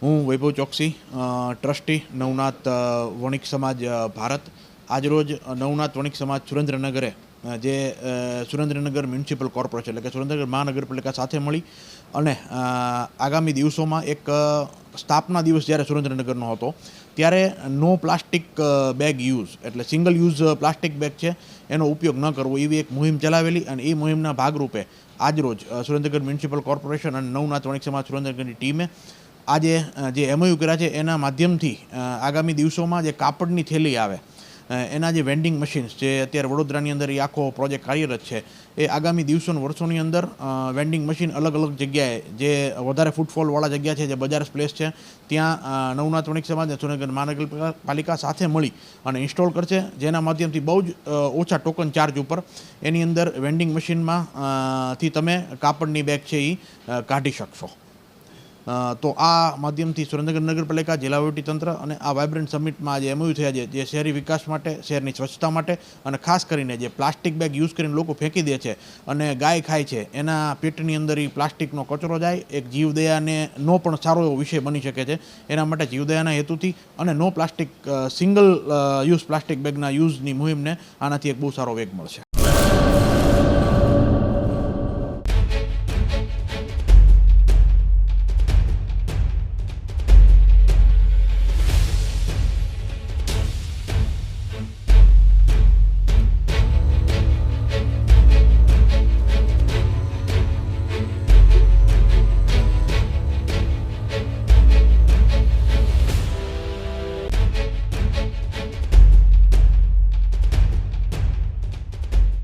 હું વૈભવ ચોકસી, ટ્રસ્ટી નવનાથ વણિક સમાજ ભારત. આજરોજ નવનાથ વણિક સમાજ સુરેન્દ્રનગરે જે સુરેન્દ્રનગર મ્યુનિસિપલ કોર્પોરેશન એટલે કે સુરેન્દ્રનગર મહાનગરપાલિકા સાથે મળી અને આગામી દિવસોમાં એક સ્થાપના દિવસ જ્યારે સુરેન્દ્રનગરનો હતો ત્યારે નો પ્લાસ્ટિક બેગ યુઝ એટલે સિંગલ યુઝ પ્લાસ્ટિક બેગ છે એનો ઉપયોગ ન કરવો એવી એક મુહિમ ચલાવેલી અને એ મુહિમના ભાગરૂપે આજરોજ સુરેન્દ્રનગર મ્યુનિસિપલ કોર્પોરેશન અને નવનાથ વણિક સમાજ સુરેન્દ્રનગરની ટીમે આજે જે એમઓયુ કર્યા છે એના માધ્યમથી આગામી દિવસોમાં જે કાપડની થેલી આવે એના જે વેન્ડિંગ મશીન્સ જે અત્યારે વડોદરાની અંદર એ આખો પ્રોજેક્ટ કાર્યરત છે એ આગામી વર્ષોની અંદર વેન્ડિંગ મશીન અલગ અલગ જગ્યાએ જે વધારે ફૂટફોલવાળા જગ્યા છે જે બજાર પ્લેસ છે ત્યાં નવનાથ વણિક સમાજ અને સુરેન્દ્રનગર મહાનગરપાલિકા સાથે મળી અને ઇન્સ્ટોલ કરશે, જેના માધ્યમથી બહુ જ ઓછા ટોકન ચાર્જ ઉપર એની અંદર વેન્ડિંગ મશીનમાં થી તમે કાપડની બેગ છે એ કાઢી શકશો. તો આ માધ્યમથી સુરેન્દ્રનગર નગરપાલિકા, જિલ્લા વહીવટીતંત્ર અને આ વાઇબ્રન્ટ સમિટમાં આજે એમઓયુ થયા છે જે શહેરી વિકાસ માટે, શહેરની સ્વચ્છતા માટે અને ખાસ કરીને જે પ્લાસ્ટિક બેગ યુઝ કરીને લોકો ફેંકી દે છે અને ગાય ખાય છે એના પેટની અંદર એ પ્લાસ્ટિકનો કચરો જાય, એક જીવદયાને નો પણ સારો એવો વિષય બની શકે છે. એના માટે જીવદયાના હેતુથી અને નો પ્લાસ્ટિક સિંગલ યુઝ પ્લાસ્ટિક બેગના યુઝની મુહિમને આનાથી એક બહુ સારો વેગ મળશે.